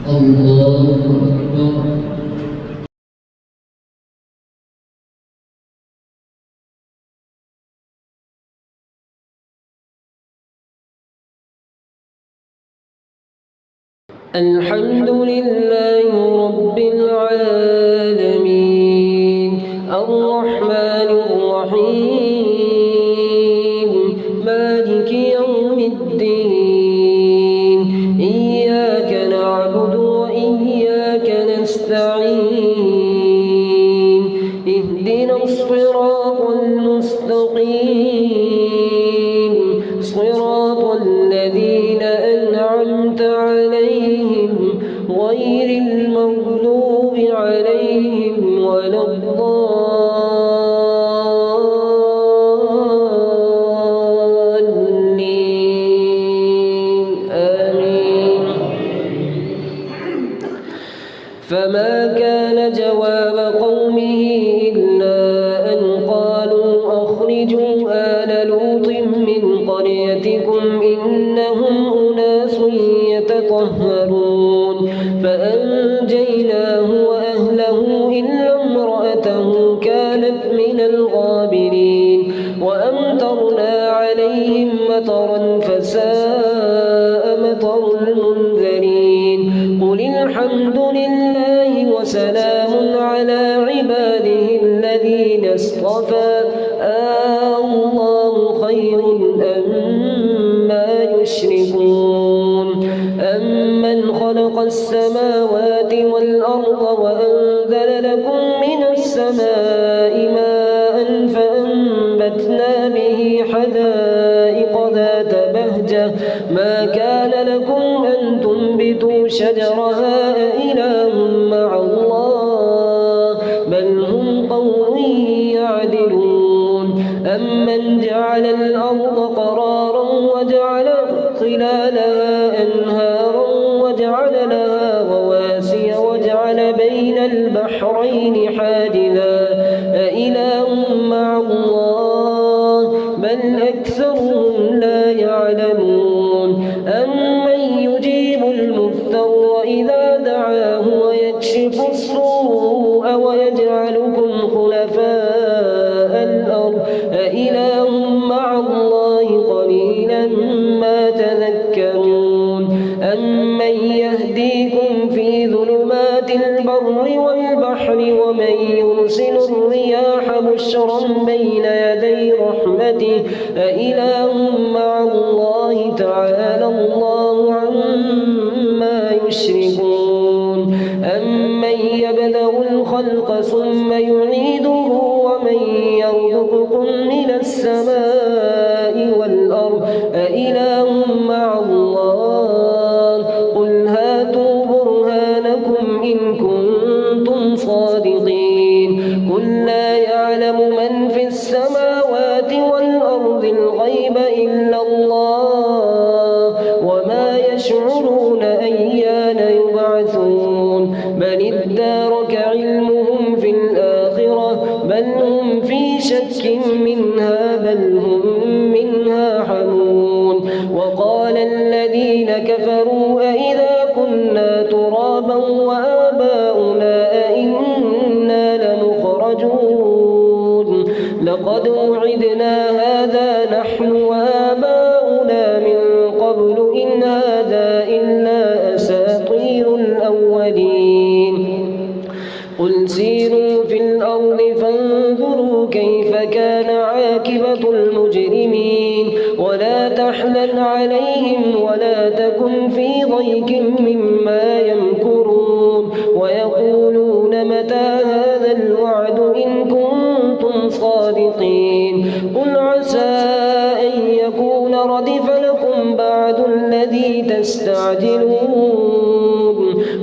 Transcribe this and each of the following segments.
الله أكبر. الحمد لله رب العالمين الرحمن الرحيم مالك يوم الدين إياك نعبد وإياك نستعين اهدنا الصراط المستقيم صراط الذين أنعمت عليهم غير المغضوب عليهم ولا الضالين آمين. فما كان جواب قومه إلا أن قالوا أخرجوا آل لوط من قريتكم إنهم أناس يتطهرون فأنجيناه وأهله إلا امرأته كانت من الغابرين وأمطرنا عليهم مطرا فساء مطر المنذرين قل الحمد لله وسلام على عباده الذين اصطفى الله خير أما يشركون أمن خلق السماوات والأرض وأنزل لكم من السماء ماء فأنبتنا به حدائق ذات بهجة ما كان لكم أن تنبتوا شجرها أإله مع الله بل هم قوم يعدلون أمن جعل الأرض قرارا وجعل خلالها أنهارا وجعل لها رواسي وجعل بين البحرين حاجزا أإله مع الله بل أكثرهم لا يعلمون أمن يجيب المضطر إذا دعاه ويكشف السوء ويجعلكم خلفاء الأرض أإله مع الله قليلا ما تذكرون أمن يهديكم في ظلمات البر والبحر ومن يرسل الرياح بشرا بين يدي رحمته أإله مع الله تعالى الله عما يشركون أمن يبدأ الخلق ثم يعيده ومن يرزقكم من السماء والأرض أإله مع الله قل هاتوا برهانكم إن كنتم صادقين قل لا يعلم من في السماوات والأرض الغيب إلا الله وما يشعرون أيان يبعثون بل ادارك علمهم في الآخرة بل هم في شك منها بل هم منها حمون وقال الذين كفروا أإذا كنا ترابا وآباؤنا أئنا لمخرجون لقد وعدنا هذا نحن وآباؤنا من قبل إن هذا إلا أساطير الأولين قل سيروا في الأرض فانظروا كيف كان عاقبة المجرمين ولا تحزن عليهم ولا تكن في ضيق مما يمكرون ويقولون متى هذا الوعد إن كنتم صادقين قل عسى أن يكون ردف لكم بعد الذي تستعجلون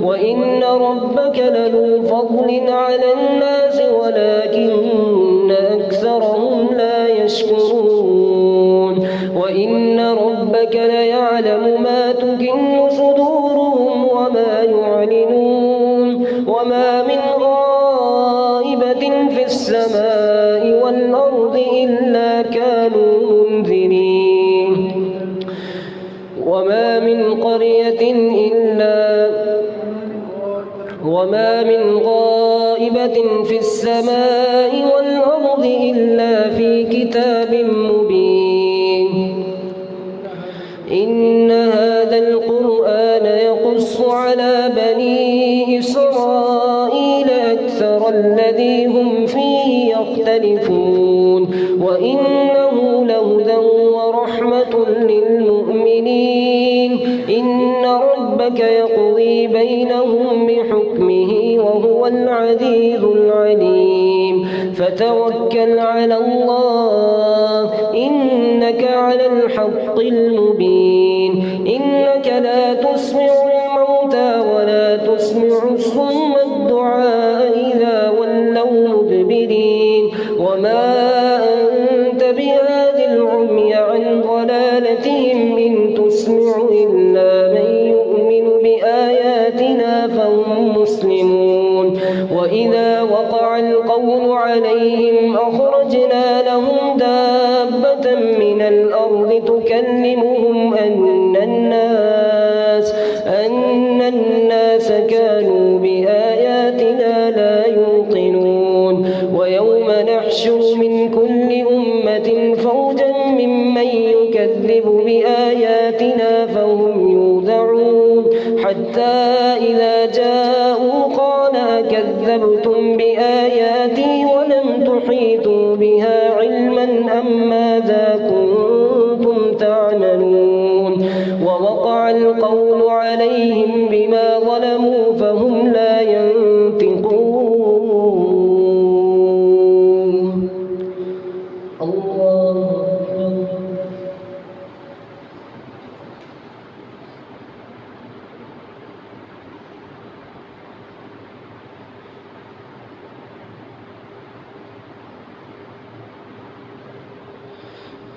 وإن ربك لذو فضل على الناس ولكن أكثرهم لا يشكرون وإن ربك ليعلم ما تكن صدورهم وما يعلنون وما من غائبة في السماء والأرض إلا كانوا منذرين وما من قرية إلا وما من غائبة في السماء والأرض إلا في كتاب مبين. إن هذا القرآن يقص على بني إسرائيل أكثر الذي هم فيه يختلفون وإنه لهدى ورحمة للمؤمنين. إن ربك يقضي بينهم بحكمه وهو العزيز العليم. فتوكل على الله إنك على الحق المبين. إنك لا تسمع الموتى ولا تسمع الصم الدعاء إذا ولوا مدبرين. وما أنت بهاد العمي عن ضلالتهم إن تسمع إلا من يؤمن بآياتنا فهم مسلمون. وإذا وقع القول عليهم أخرجنا لهم دابة من الأرض تكلمهم أن الناس كانوا بآياتنا لا يوقنون. ويوم نحشر من كل أمة فوجا ممن يكذب بآياتنا فهم يوزعون حتى إذا جاءوا قال كذبتم بآياتي ولم تحيطوا بها علما أم ماذا كنتم تعملون. ووقع القول عليهم بما ظلموا فهم لا ينطقون. الله أكبر.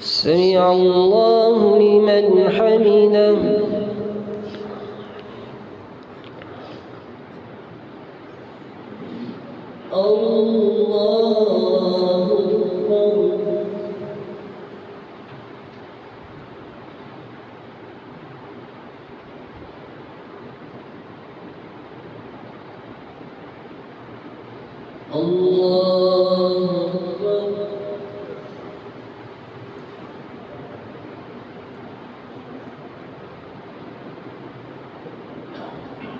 سمع الله لمن حمده. الله أكبر. الله أكبر.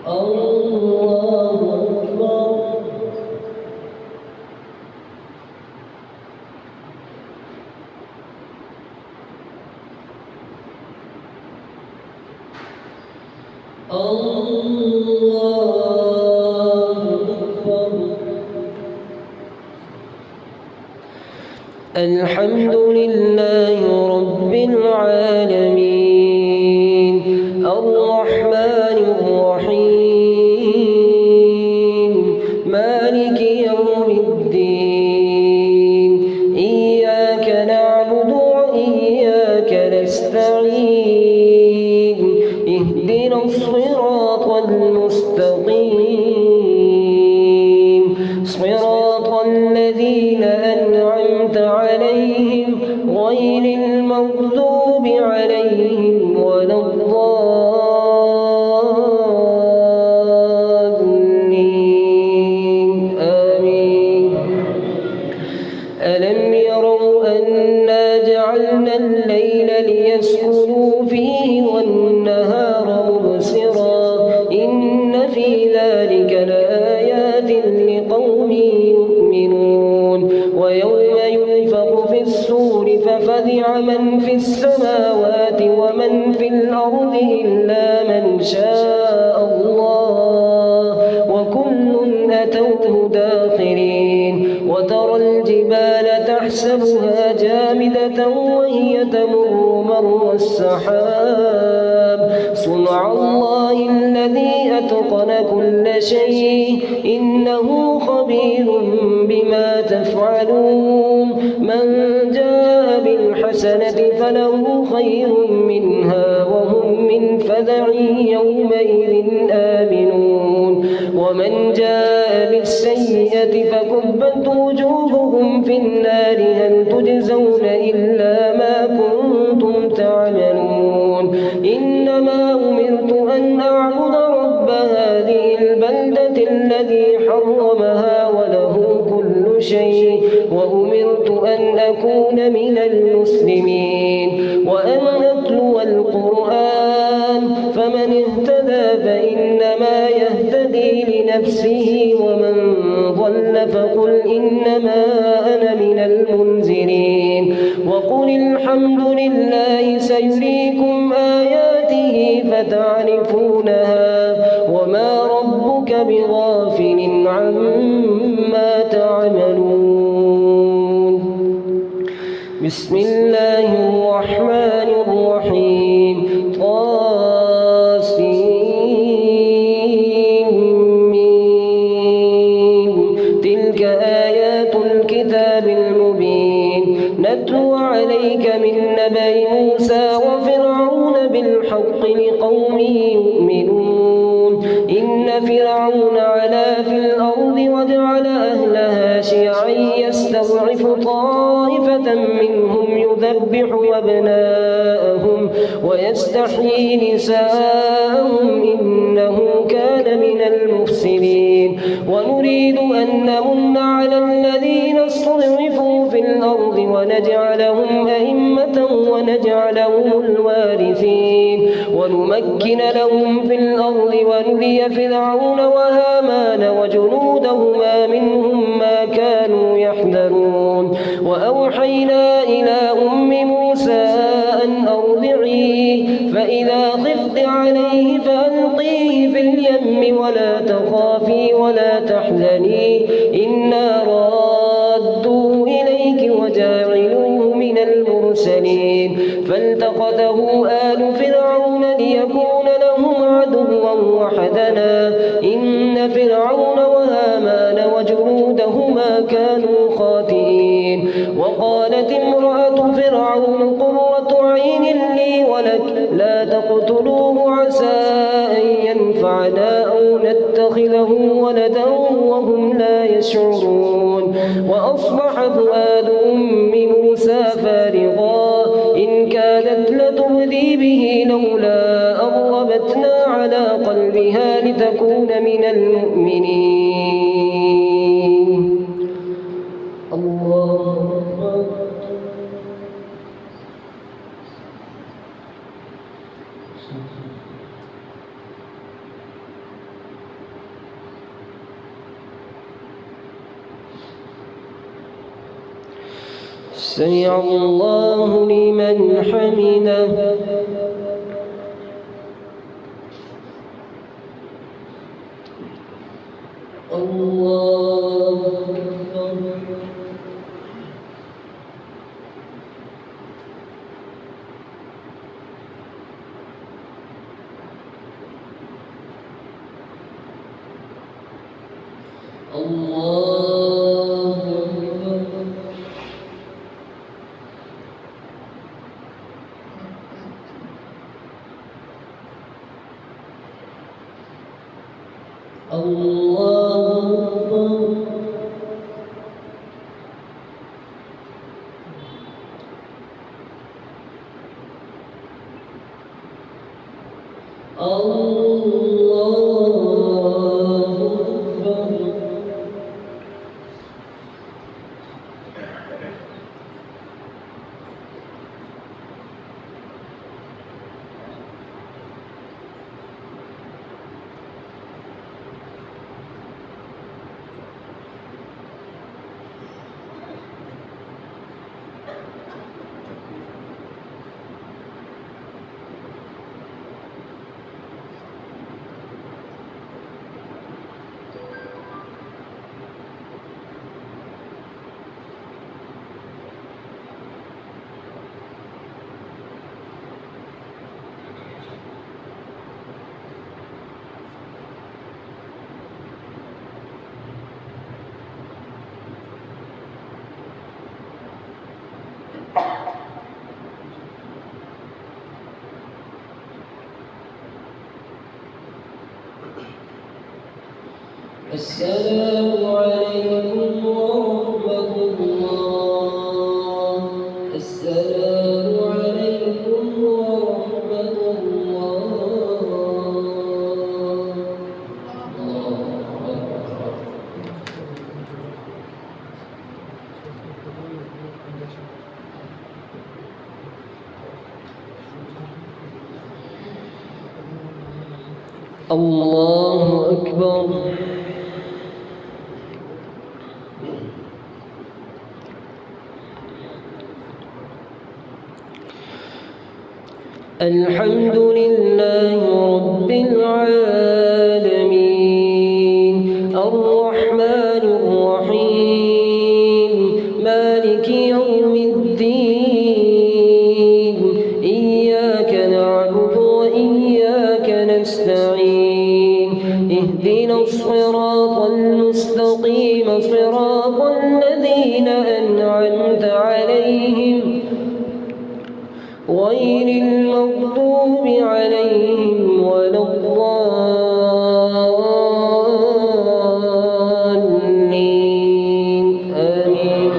الله أكبر. الله أكبر. الحمد لله رب العالمين الرحمن الرحيم مالك يوم الدين. إياك نعبد وإياك نستعين. اهدنا الصراط المستقيم صراط الذين أنعمت عليهم غير المغضوب عليهم ولا الضالين آمين. ألم يروا أنا جعلنا الليل ليسكنوا فيه والنهار مبصرا إن في ذلك لآيات لقوم يؤمنون. ويوم ينفخ في الصور ففزع من في السماوات ومن في الأرض إلا من شاء الله وكل أتوه داخرين. وترى الجبال تحسبها جامدة وهي تمر مر السحاب صنع الله الذي أتقن كل شيء إنه خبير بما تفعلون. من جاء بالحسنة فله خير منها وهم من فزع يومئذ آمنون. ومن جاء بالسيئة فكبت وجوههم في النار هل تجزون إلا ما كنتم تعملون. إنما أمرت أن أعبد رب هذه البلدة الذي وأمرت أن أكون من المسلمين وأن أتلو القرآن فمن اهتدى فإنما يهتدي لنفسه ومن ضل فقل إنما أنا من المنذرين وقل الحمد لله سيريكم آياته فتعرفونها وما ربك بغافل عما تعملون. بسم الله الرحمن الرحيم. تلك آيات الكتاب المبين نتلو عليك من نبأ موسى وفرعون بالحق لقوم يؤمنون. إن فرعون علا في الأرض وجعل أهلها شيعا يستضعف طائفة منهم يذبح أبناءهم ويستحيي نساءهم إنه كان من المفسدين. ونريد أن نمن على الذين استضعفوا في الأرض ونجعلهم أئمة ونجعلهم الوارثين ونمكن لهم في الأرض ونري فرعون وهامان وجنودهما منهم ما كانوا يحذرون. وأوحينا إلى أم موسى أن أرضعيه فإذا خفت عليه فألقيه في اليم ولا تخافي ولا تحزني إنا رادوه إليك وجاعلوه من المرسلين. فالتقطه آل فرعون ليكون لهم عدوا وحزنا إن فرعون وهامان وجنودهما كانوا خاطئين. وقالت امرأة فرعون قرة عين لي ولك لا تقتلوه عسى أن ينفعنا أو نتخذه ولدا وهم لا يشعرون. وأصبح فؤاد أم موسى فارغا إن كادت لتبدي به لولا أن ربتنا على قلبها لتكون من المؤمنين. الله أكبر. سمع الله لمن حمده. الله أكبر. الله أكبر. الله أكبر. السلام عليكم ورحمة الله. السلام عليكم ورحمة الله. الله أكبر. الله أكبر. الحمد لله رب العالمين الرحمن الرحيم مالك يوم الدين إياك نعبد وإياك نستعين اهدنا الصراط المستقيم صراط الذين أنعمت عليهم غير المغضوب عليهم ولا الضالين آمين.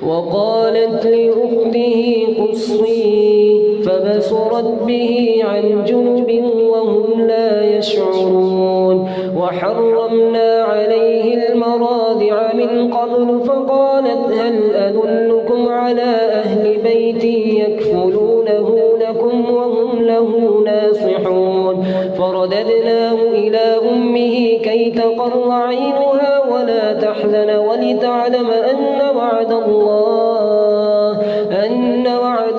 وقالت لأخته قصيه فبصرت به عن جنب وهم لا يشعرون. وحرمنا عليه المراضع من قبل فقالت هل أدلكم على أهل بيت يكفلونه لكم وهم له ناصحون. فرددناه إلى أمه كي تقر عينها ولا تحزن ولتعلم أن وعد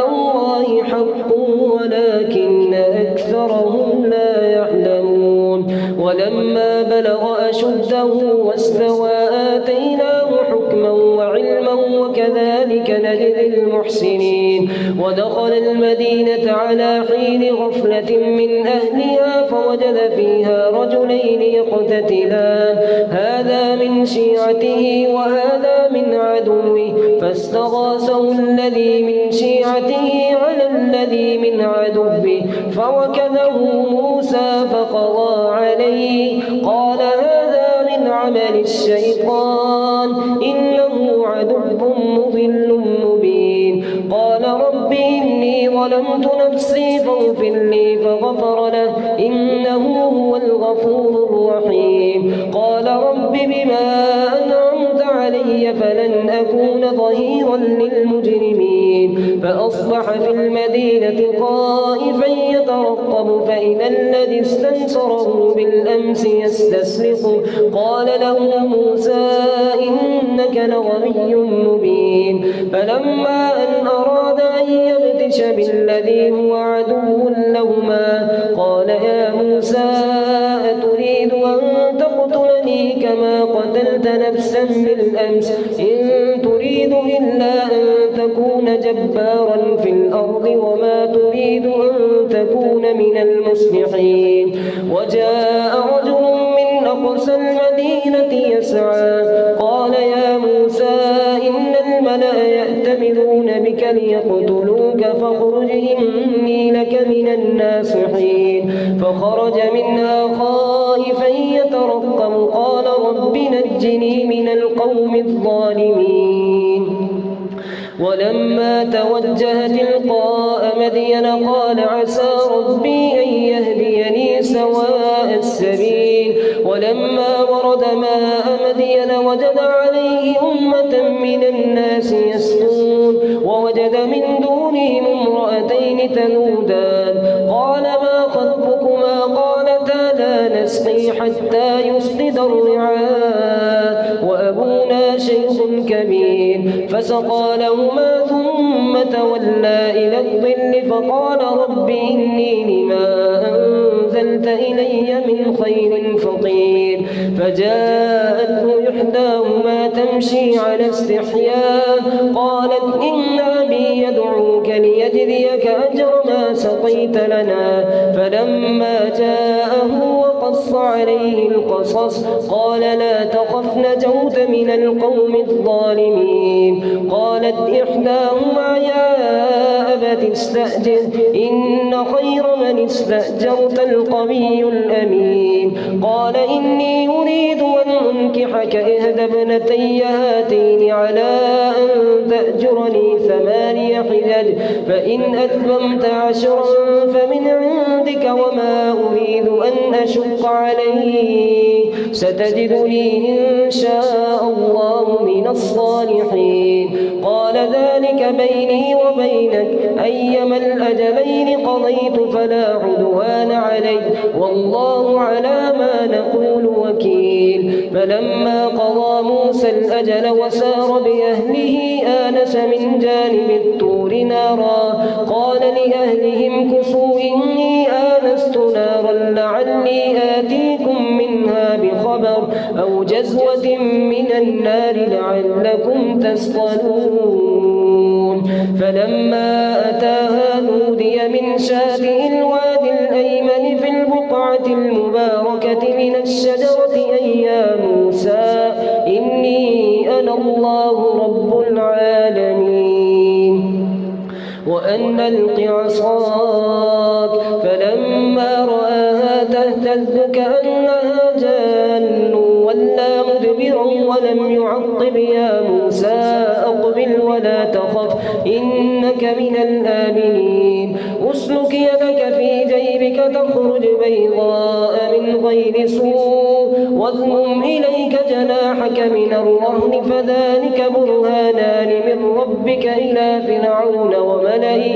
الله حق ولكن أكثرهم لا يعلمون. ولما بلغ أشده واستوى آتيناه حكما وعلما وكذلك نجزي المحسنين. ودخل المدينة على حين غفلة من أهلها فوجد فيها رجلين يقتتلان هذا من شيعته وهذا من عدوه فاستغاثه الذي من شيعته على الذي من عدوه فوكذه موسى فقضى عليه قال هذا من عمل الشيطان إنه عدو مضل مبين. قال رب إني ظلمت نفسي فاغفر لي فغفر له إنه هو الغفور الرحيم. قال رب بما أنعمت علي فلن أكون ظهيرا للمجرمين. فأصبح في المدينة خائفا يترقب فإذا الذي استنصره بالأمس يستصرخه قال له موسى إنك لغوي مبين. فلما أن أراد أن يبتش بالذي هو عدو لهما قال يا موسى أتريد أن تقتلني كما قتلت نفسا بالأمس إن تريد إلا أن تكون جبارا في الأرض وما تريد أن تكون من المصلحين. وجاء رجل من أقصى المدينة يسعى قال يا موسى إن الملأ يأتمرون بك ليقتلوك فاخرج إني لك من الناصحين. فخرج منها خائفا يترقب قال رب نجني من القوم الظالمين. ولما توجه تلقاء مدين قال عسى ربي أن يهديني سواء السبيل. ولما ورد ماء مدين وجد عليه أمة من الناس يسقون ووجد من دونهم امرأتين تذودان قال ما خطبكما قالتا لا نسقي حتى يصدر الرعاء وأبونا شيخ كبير. فسقى لهما ثم تولى إلى الظل فقال رب إني لما أنزلت إلي من خير فقير. فجاءته إحداهما تمشي على استحياء قالت إن أبي يدعوك ليجزيك أجر ما سقيت لنا. فلما جاءه وقص عليه القصص قال لا تخف نجوت من القوم الظالمين. قالت إحداهما يا أبت استأجر إن خير من استأجرت القوي الأمين. قال إني أريد أن أنكحك إحدى ابنتي هاتين على أن تأجرني 8 حجج فإن أتممت 10 فمن عندك وما أريد أن أشق عليك ستجدني إن شاء الله من الصالحين. قال ذلك بيني وبينك أيما الأجلين قضيت فلا عدوان علي والله على ما نقول وكيل. فلما قضى موسى الأجل وسار بأهله آنس من جانب الطور نارا قال لأهلهم كثوا إني آنست نارا لعلي آتيكم منها بخبر أو جزوة من النار لعلكم تصطلون. فلما أتاها نودي من شاطئ الوادي الأيمن في البقعة المباركة من الشجرة أن يا موسى إني أنا الله رب العالمين وأن ألق عصاك. فلما رآها تهتز كأنها جان ولى مدبرا ولم يعقب يا موسى أقبل ولا تخف إنك من الآمنين. أسلك يدك في جيبك تخرج بيضاء من غير سوء واضمم إليك جناحك من الرهن فذلك برهانان من ربك إلى فرعون وملئه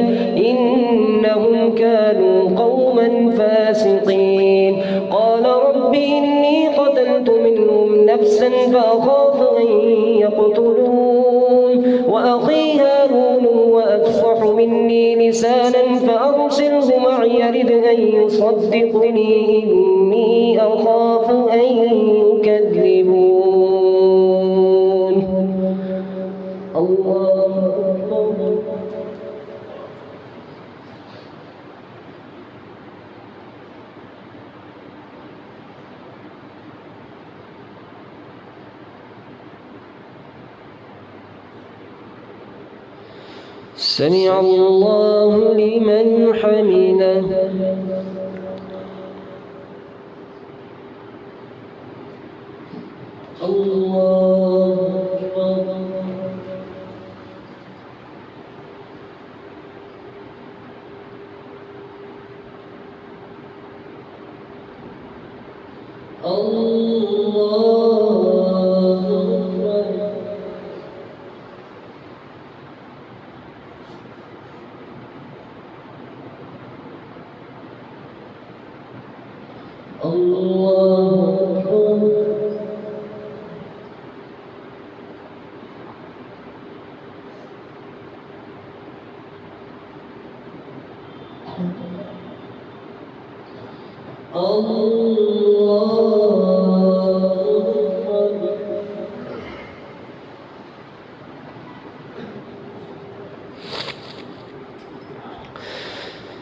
إنهم كانوا قوما فاسقين. قال رب إني قتلت منهم نفسا فأخاف أن يقتلون وأخي هارون هو أفصح مني لسانا فأرسله معي يرد أن يصدقني إني أخاف أن يكذبون. الله أكبر. سمع الله لمن حمده. الله أكبر.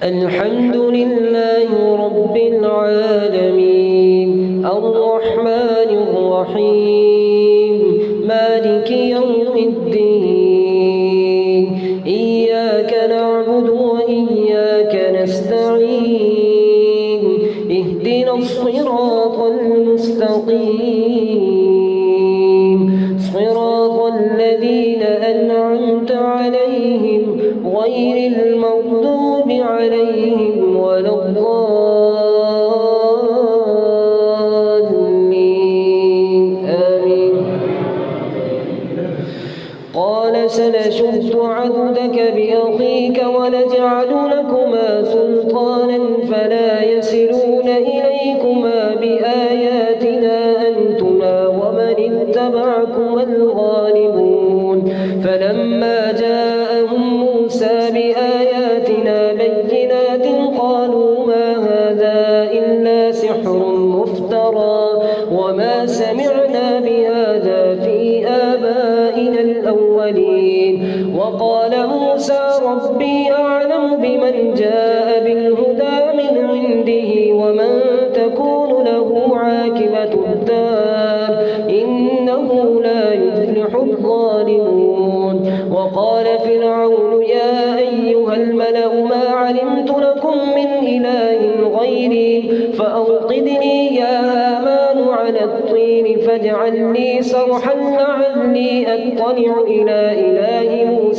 الحمد لله رب العالمين الرحمن الرحيم مالك يوم الدين إياك نعبد وإياك نستعين اهدنا الصراط المستقيم صراط الذين أنعمت عليهم غير المغضوب عليهم ولا الضالين آمين. قال سنشد عضدك بأخيك ونجعل لكما سلطانا فلا يصلون إليكما بآياتنا أنتما ومن اتبعكما الغالبون. فلما جاءهم موسى بآياتنا بينات قالوا ما هذا إلا سحر مفترى وما سمعنا بهذا في آبائنا الأولين. وقال موسى ربي أعلم بمن جاء بالهدى من عنده ومن تكون له عاقبة الدار إنه لا يفلح الظالمون. وقال فرعون يا أيها الملأ ما علمت لكم من إله غيري فأوقد لي يا هامان على الطين فاجعل لي صرحا لعلي أطلع إلى إله موسى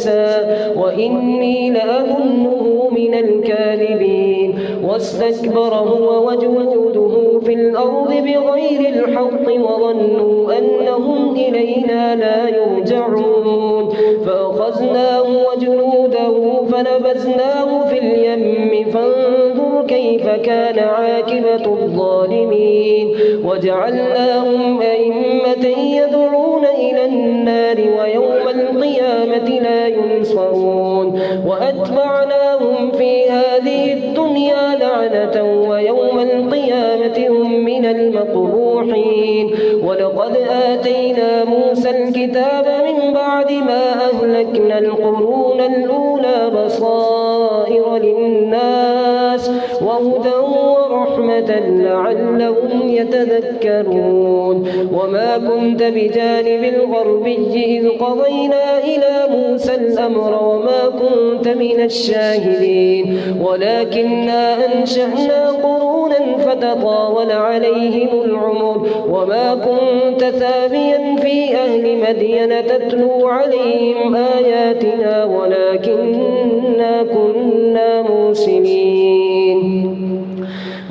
وإني لأظنه من الكاذبين واستكبر هو وجنوده في الأرض بغير الحق وظنوا أنهم إلينا لا يرجعون فأخذناه وجنوده فنبذناه في اليم فانظر كيف كان عاقبة الظالمين وجعلناهم أئمة يدعون إلى النار ويوم القيامة لا ينصرون وأتبعناهم في هذه الدنيا لعنة ويوم القيامة هم من المقبوحين ولقد آتينا موسى الكتاب من بعد ما أهلكنا القرون الأولى بصائر للناس وهدى ورحمة لعلهم يتذكرون وما كنت بجانب الغربي إذ قضينا إلى موسى الأمر وما كنت من الشاهدين ولكننا أنشأنا قرونا فتطاول عليهم العمر وما كنت ثابيا في أهل مدين تتلو عليهم آياتنا ولكننا كنا مرسلين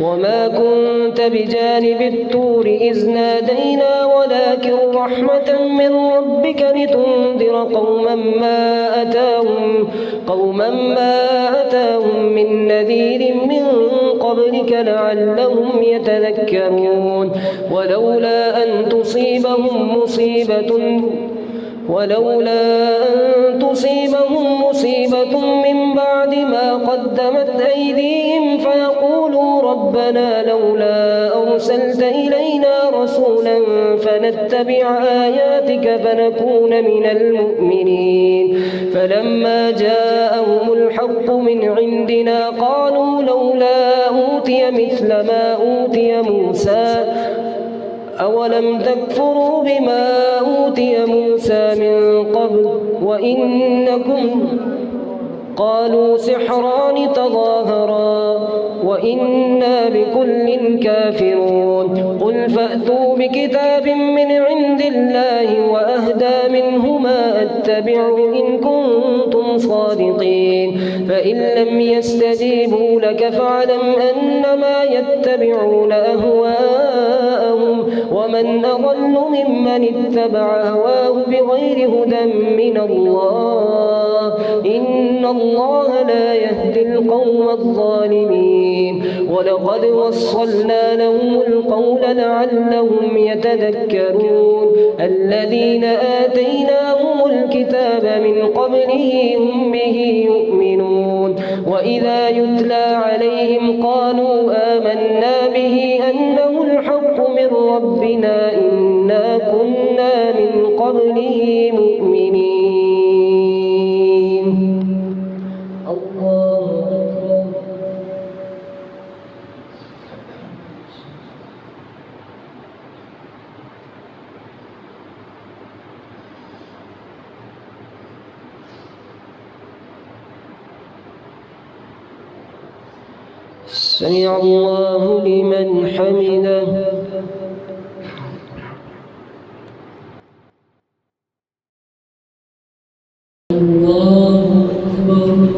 وما كنت بجانب الطور إذ نادينا ولكن رحمة من ربك لتنذر قوما ما أتاهم من نذير من قبلك لعلهم يتذكرون ولولا أن تصيبهم مصيبة من بعد ما قدمت أيديهم فيقولوا ربنا لولا أرسلت إلينا رسولا فنتبع آياتك فنكون من المؤمنين فلما جاءهم الحق من عندنا قالوا لولا أوتي مثل ما أوتي موسى أولم تكفروا بما أوتي موسى من قبل وإنكم قالوا سحران تظاهرا وإنا بكل كافرون قل فأتوا بكتاب من عند الله وأهدى منه ما أتبعه إن كنتم صادقين فإن لم يستجيبوا لك فاعلم أنما يتبعون أهواءهم ومن أضل ممن اتبع هواه بغير هدى من الله إن الله لا يهدي القوم الظالمين ولقد وصلنا لهم القول لعلهم يتذكرون الذين آتيناهم الكتاب من قبله هم به يؤمنون وإذا يتلى عليهم قالوا آمنا به أنه الحق من ربنا إنا كنا من قبله مؤمنين الله أكبر سمع الله لمن حمده الله أكبر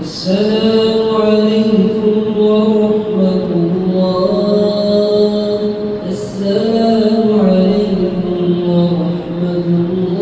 السلام عليكم ورحمة الله. السلام عليكم ورحمة الله.